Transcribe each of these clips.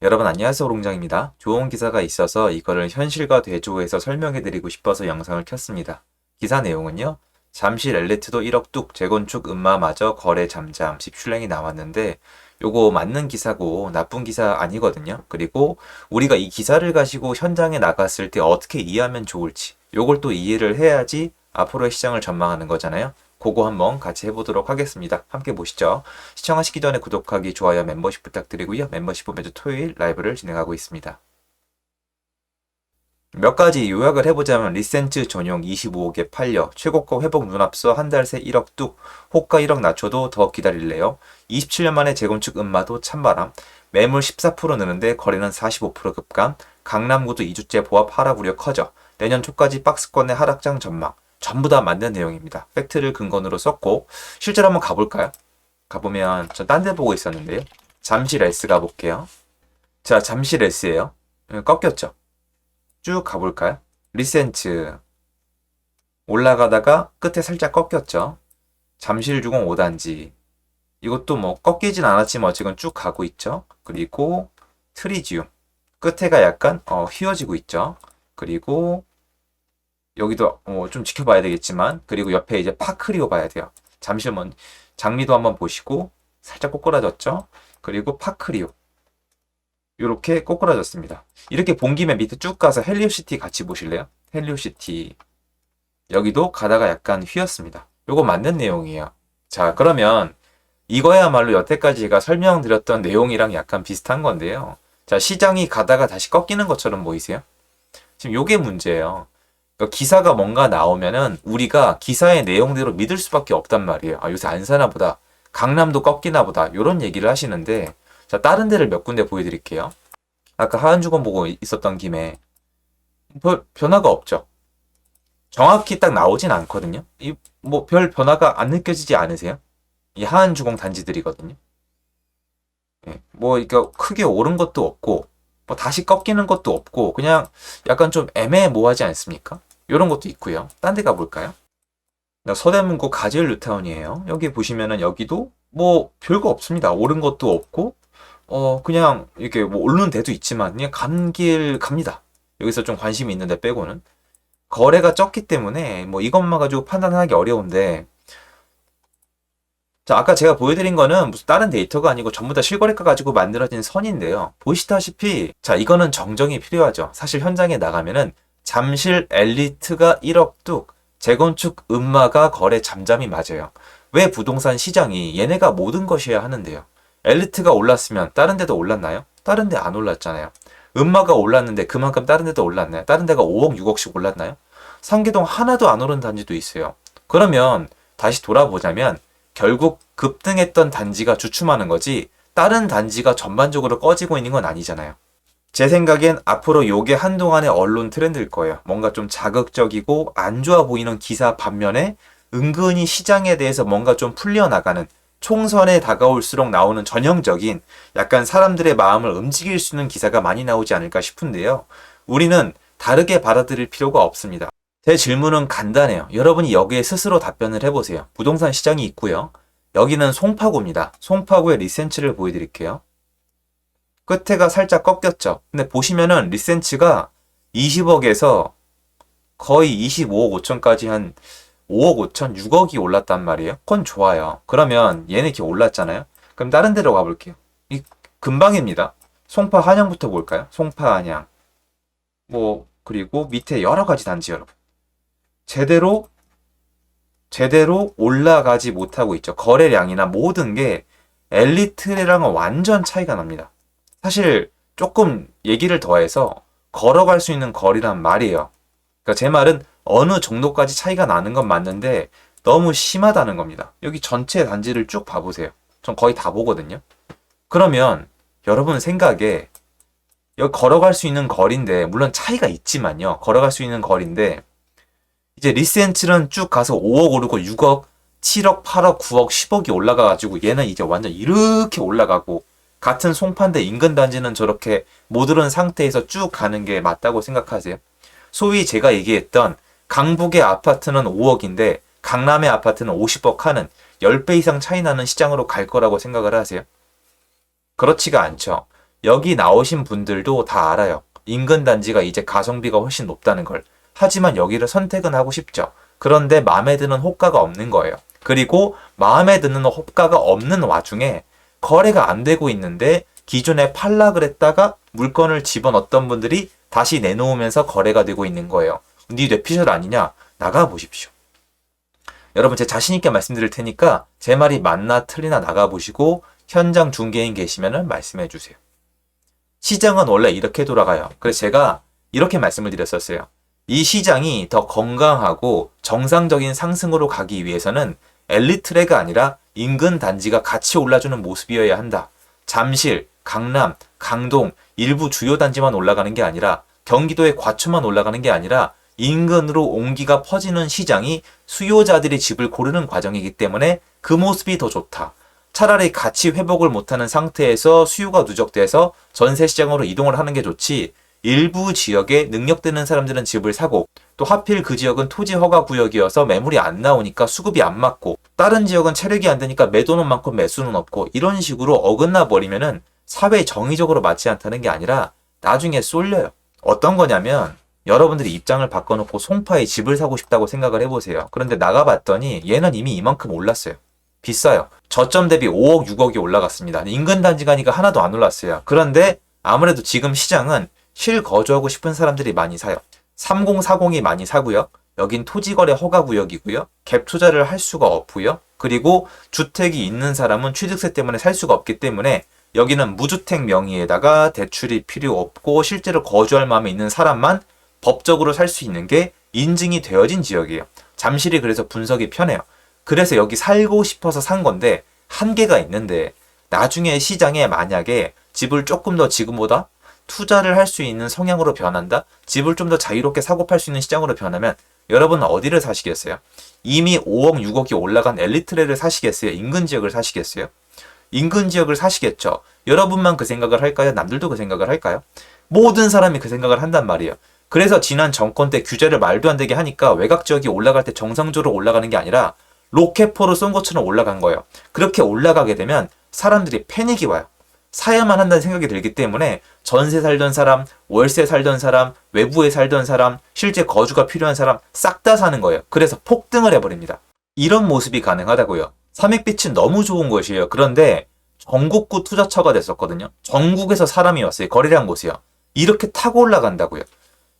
여러분 안녕하세요, 오롱장입니다. 좋은 기사가 있어서 이거를 현실과 대조해서 설명해드리고 싶어서 영상을 켰습니다. 기사 내용은요. 잠실 엘리트도 1억 뚝 재건축 음마마저 거래 잠잠 10슐랭이 나왔는데 요거 맞는 기사고 나쁜 기사 아니거든요. 그리고 우리가 이 기사를 가지고 현장에 나갔을 때 어떻게 이해하면 좋을지 요걸 또 이해를 해야지 앞으로의 시장을 전망하는 거잖아요. 그거 한번 같이 해보도록 하겠습니다. 함께 보시죠. 시청하시기 전에 구독하기, 좋아요, 멤버십 부탁드리고요. 멤버십은 매주 토요일 라이브를 진행하고 있습니다. 몇 가지 요약을 해보자면 리센츠 전용 25억에 팔려 최고가 회복 눈앞서 한 달 새 1억 뚝 호가 1억 낮춰도 더 기다릴래요. 27년 만에 재건축 음마도 찬바람 매물 14% 느는데 거래는 45% 급감 강남구도 2주째 보합 하락 우려 커져 내년 초까지 박스권의 하락장 전망 전부 다 맞는 내용입니다. 팩트를 근거로 썼고 실제로 한번 가볼까요? 가보면 전 딴 데 보고 있었는데요. 잠실 S 가볼게요. 자, 잠실 S예요. 꺾였죠. 쭉 가볼까요? 리센츠 올라가다가 끝에 살짝 꺾였죠. 잠실주공 5단지 이것도 뭐 꺾이진 않았지만 지금 쭉 가고 있죠. 그리고 트리지움 끝에가 약간 휘어지고 있죠. 그리고 여기도 좀 지켜봐야 되겠지만 그리고 옆에 이제 파크리오 봐야 돼요. 잠실먼 장미도 한번 보시고 살짝 꼬꾸라졌죠. 그리고 파크리오 이렇게 꼬꾸라졌습니다. 이렇게 본 김에 밑에 쭉 가서 헬리오시티 같이 보실래요? 헬리오시티 여기도 가다가 약간 휘었습니다. 요거 맞는 내용이에요. 자, 그러면 이거야말로 여태까지 제가 설명드렸던 내용이랑 약간 비슷한 건데요. 자, 시장이 가다가 다시 꺾이는 것처럼 보이세요? 지금 요게 문제예요. 그러니까 기사가 뭔가 나오면은 우리가 기사의 내용대로 믿을 수밖에 없단 말이에요. 아, 요새 안 사나 보다. 강남도 꺾이나 보다. 요런 얘기를 하시는데 자, 다른 데를 몇 군데 보여드릴게요. 아까 하한주건 보고 있었던 김에 별 변화가 없죠. 정확히 딱 나오진 않거든요. 이 뭐 별 변화가 안 느껴지지 않으세요? 이 하한주공 단지들이거든요. 예, 뭐 그러니까 크게 오른 것도 없고 뭐 다시 꺾이는 것도 없고 그냥 약간 좀 애매모호하지 않습니까? 이런 것도 있고요. 딴 데 가볼까요? 서대문구 가지을 뉴타운이에요. 여기 보시면은 여기도 뭐 별거 없습니다. 오른 것도 없고 그냥 이렇게 뭐 오르는 데도 있지만 그냥 간 길 갑니다. 여기서 좀 관심이 있는데 빼고는 거래가 적기 때문에 뭐 이것만 가지고 판단하기 어려운데 자, 아까 제가 보여드린 거는 무슨 다른 데이터가 아니고 전부 다 실거래가 가지고 만들어진 선인데요. 보시다시피, 자, 이거는 정정이 필요하죠. 사실 현장에 나가면은 잠실 엘리트가 1억 뚝, 재건축 음마가 거래 잠잠이 맞아요. 왜 부동산 시장이 얘네가 모든 것이어야 하는데요. 엘리트가 올랐으면 다른 데도 올랐나요? 다른 데 안 올랐잖아요. 음마가 올랐는데 그만큼 다른 데도 올랐나요? 다른 데가 5억, 6억씩 올랐나요? 상계동 하나도 안 오른 단지도 있어요. 그러면 다시 돌아보자면 결국 급등했던 단지가 주춤하는 거지 다른 단지가 전반적으로 꺼지고 있는 건 아니잖아요. 제 생각엔 앞으로 요게 한동안의 언론 트렌드일 거예요. 뭔가 좀 자극적이고 안 좋아 보이는 기사 반면에 은근히 시장에 대해서 뭔가 좀 풀려나가는 총선에 다가올수록 나오는 전형적인 약간 사람들의 마음을 움직일 수 있는 기사가 많이 나오지 않을까 싶은데요. 우리는 다르게 받아들일 필요가 없습니다. 제 질문은 간단해요. 여러분이 여기에 스스로 답변을 해보세요. 부동산 시장이 있고요. 여기는 송파구입니다. 송파구의 리센츠를 보여드릴게요. 끝에가 살짝 꺾였죠. 근데 보시면은 리센츠가 20억에서 거의 25억 5천까지 한 5억 5천, 6억이 올랐단 말이에요. 그건 좋아요. 그러면 얘네 이렇게 올랐잖아요. 그럼 다른 데로 가볼게요. 이 금방입니다. 송파 한양부터 볼까요? 송파 한양. 뭐 그리고 밑에 여러 가지 단지 여러분. 제대로 올라가지 못하고 있죠. 거래량이나 모든 게 엘리트랑은 완전 차이가 납니다. 사실 조금 얘기를 더해서 걸어갈 수 있는 거리란 말이에요. 그러니까 제 말은 어느 정도까지 차이가 나는 건 맞는데 너무 심하다는 겁니다. 여기 전체 단지를 쭉 봐보세요. 전 거의 다 보거든요. 그러면 여러분 생각에 여기 걸어갈 수 있는 거리인데 물론 차이가 있지만요. 걸어갈 수 있는 거리인데 이제 리센츠는 쭉 가서 5억 오르고 6억, 7억, 8억, 9억, 10억이 올라가가지고 얘는 이제 완전 이렇게 올라가고 같은 송파인데 인근 단지는 저렇게 못 오른 상태에서 쭉 가는 게 맞다고 생각하세요? 소위 제가 얘기했던 강북의 아파트는 5억인데 강남의 아파트는 50억 하는 10배 이상 차이 나는 시장으로 갈 거라고 생각을 하세요? 그렇지가 않죠. 여기 나오신 분들도 다 알아요. 인근 단지가 이제 가성비가 훨씬 높다는 걸. 하지만 여기를 선택은 하고 싶죠. 그런데 마음에 드는 호가가 없는 거예요. 그리고 마음에 드는 호가가 없는 와중에 거래가 안 되고 있는데 기존에 팔라 그랬다가 물건을 집어넣었던 분들이 다시 내놓으면서 거래가 되고 있는 거예요. 네 뇌피셜 아니냐? 나가보십시오. 여러분 제 자신있게 말씀드릴 테니까 제 말이 맞나 틀리나 나가보시고 현장 중개인 계시면 말씀해 주세요. 시장은 원래 이렇게 돌아가요. 그래서 제가 이렇게 말씀을 드렸었어요. 이 시장이 더 건강하고 정상적인 상승으로 가기 위해서는 엘리트레가 아니라 인근 단지가 같이 올라주는 모습이어야 한다. 잠실, 강남, 강동, 일부 주요 단지만 올라가는 게 아니라 경기도의 과초만 올라가는 게 아니라 인근으로 옹기가 퍼지는 시장이 수요자들이 집을 고르는 과정이기 때문에 그 모습이 더 좋다. 차라리 같이 회복을 못하는 상태에서 수요가 누적돼서 전세 시장으로 이동을 하는 게 좋지, 일부 지역에 능력되는 사람들은 집을 사고 또 하필 그 지역은 토지 허가 구역이어서 매물이 안 나오니까 수급이 안 맞고 다른 지역은 체력이 안 되니까 매도는 많고 매수는 없고 이런 식으로 어긋나 버리면은 사회 정의적으로 맞지 않다는 게 아니라 나중에 쏠려요. 어떤 거냐면 여러분들이 입장을 바꿔놓고 송파에 집을 사고 싶다고 생각을 해보세요. 그런데 나가봤더니 얘는 이미 이만큼 올랐어요. 비싸요. 저점 대비 5억, 6억이 올라갔습니다. 인근 단지 가니까 하나도 안 올랐어요. 그런데 아무래도 지금 시장은 실거주하고 싶은 사람들이 많이 사요. 3040이 많이 사고요. 여긴 토지거래 허가 구역이고요. 갭 투자를 할 수가 없고요. 그리고 주택이 있는 사람은 취득세 때문에 살 수가 없기 때문에 여기는 무주택 명의에다가 대출이 필요 없고 실제로 거주할 마음에 있는 사람만 법적으로 살 수 있는 게 인증이 되어진 지역이에요. 잠실이 그래서 분석이 편해요. 그래서 여기 살고 싶어서 산 건데 한계가 있는데 나중에 시장에 만약에 집을 조금 더 지금보다 투자를 할 수 있는 성향으로 변한다? 집을 좀 더 자유롭게 사고 팔 수 있는 시장으로 변하면 여러분은 어디를 사시겠어요? 이미 5억, 6억이 올라간 엘리트레를 사시겠어요? 인근 지역을 사시겠어요? 인근 지역을 사시겠죠. 여러분만 그 생각을 할까요? 남들도 그 생각을 할까요? 모든 사람이 그 생각을 한단 말이에요. 그래서 지난 정권 때 규제를 말도 안 되게 하니까 외곽 지역이 올라갈 때 정상적으로 올라가는 게 아니라 로켓포로 쏜 것처럼 올라간 거예요. 그렇게 올라가게 되면 사람들이 패닉이 와요. 사야만 한다는 생각이 들기 때문에 전세 살던 사람, 월세 살던 사람, 외부에 살던 사람, 실제 거주가 필요한 사람 싹 다 사는 거예요. 그래서 폭등을 해버립니다. 이런 모습이 가능하다고요. 삼익빛은 너무 좋은 곳이에요. 그런데 전국구 투자처가 됐었거든요. 전국에서 사람이 왔어요. 거래량 보세요. 이렇게 타고 올라간다고요.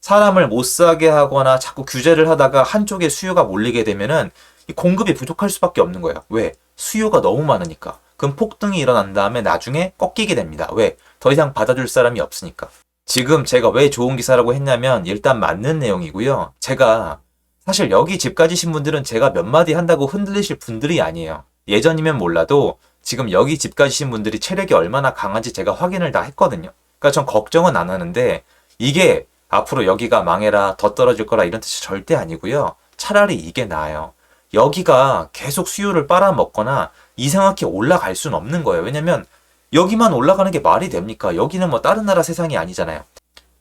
사람을 못 사게 하거나 자꾸 규제를 하다가 한쪽에 수요가 몰리게 되면은 공급이 부족할 수밖에 없는 거예요. 왜? 수요가 너무 많으니까. 그럼 폭등이 일어난 다음에 나중에 꺾이게 됩니다. 왜? 더 이상 받아줄 사람이 없으니까. 지금 제가 왜 좋은 기사라고 했냐면 일단 맞는 내용이고요. 제가 사실 여기 집 가지신 분들은 제가 몇 마디 한다고 흔들리실 분들이 아니에요. 예전이면 몰라도 지금 여기 집 가지신 분들이 체력이 얼마나 강한지 제가 확인을 다 했거든요. 그러니까 전 걱정은 안 하는데 이게 앞으로 여기가 망해라, 더 떨어질 거라 이런 뜻이 절대 아니고요. 차라리 이게 나아요. 여기가 계속 수요를 빨아먹거나 이상하게 올라갈 수는 없는 거예요. 왜냐면 여기만 올라가는 게 말이 됩니까? 여기는 뭐 다른 나라 세상이 아니잖아요.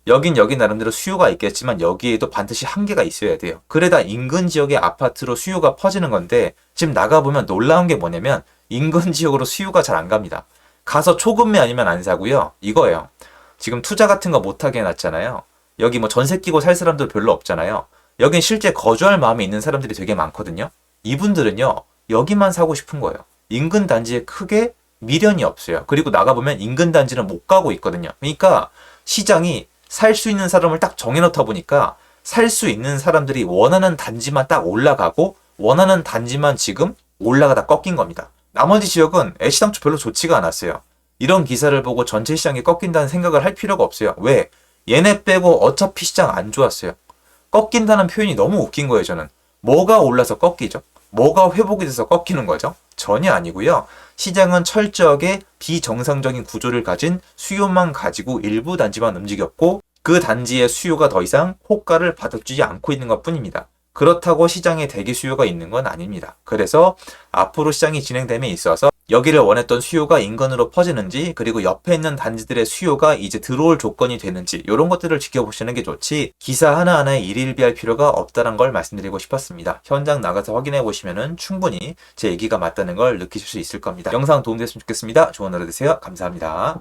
여긴 여기 나름대로 수요가 있겠지만 여기에도 반드시 한계가 있어야 돼요. 그래다 인근 지역의 아파트로 수요가 퍼지는 건데 지금 나가보면 놀라운 게 뭐냐면 인근 지역으로 수요가 잘 안 갑니다. 가서 초급매 아니면 안 사고요. 이거예요. 지금 투자 같은 거 못하게 해놨잖아요. 여기 뭐 전세 끼고 살 사람들 별로 없잖아요. 여긴 실제 거주할 마음이 있는 사람들이 되게 많거든요. 이분들은요. 여기만 사고 싶은 거예요. 인근 단지에 크게 미련이 없어요. 그리고 나가보면 인근 단지는 못 가고 있거든요. 그러니까 시장이 살 수 있는 사람을 딱 정해놓다 보니까 살 수 있는 사람들이 원하는 단지만 딱 올라가고 원하는 단지만 지금 올라가다 꺾인 겁니다. 나머지 지역은 애시당초 별로 좋지가 않았어요. 이런 기사를 보고 전체 시장이 꺾인다는 생각을 할 필요가 없어요. 왜? 얘네 빼고 어차피 시장 안 좋았어요. 꺾인다는 표현이 너무 웃긴 거예요, 저는. 뭐가 올라서 꺾이죠? 뭐가 회복이 돼서 꺾이는 거죠? 전혀 아니고요. 시장은 철저하게 비정상적인 구조를 가진 수요만 가지고 일부 단지만 움직였고 그 단지의 수요가 더 이상 호가를 받아주지 않고 있는 것 뿐입니다. 그렇다고 시장에 대기 수요가 있는 건 아닙니다. 그래서 앞으로 시장이 진행됨에 있어서 여기를 원했던 수요가 인근으로 퍼지는지 그리고 옆에 있는 단지들의 수요가 이제 들어올 조건이 되는지 이런 것들을 지켜보시는 게 좋지 기사 하나하나에 일일비할 필요가 없다는 걸 말씀드리고 싶었습니다. 현장 나가서 확인해 보시면 충분히 제 얘기가 맞다는 걸 느끼실 수 있을 겁니다. 영상 도움됐으면 좋겠습니다. 좋은 하루 되세요. 감사합니다.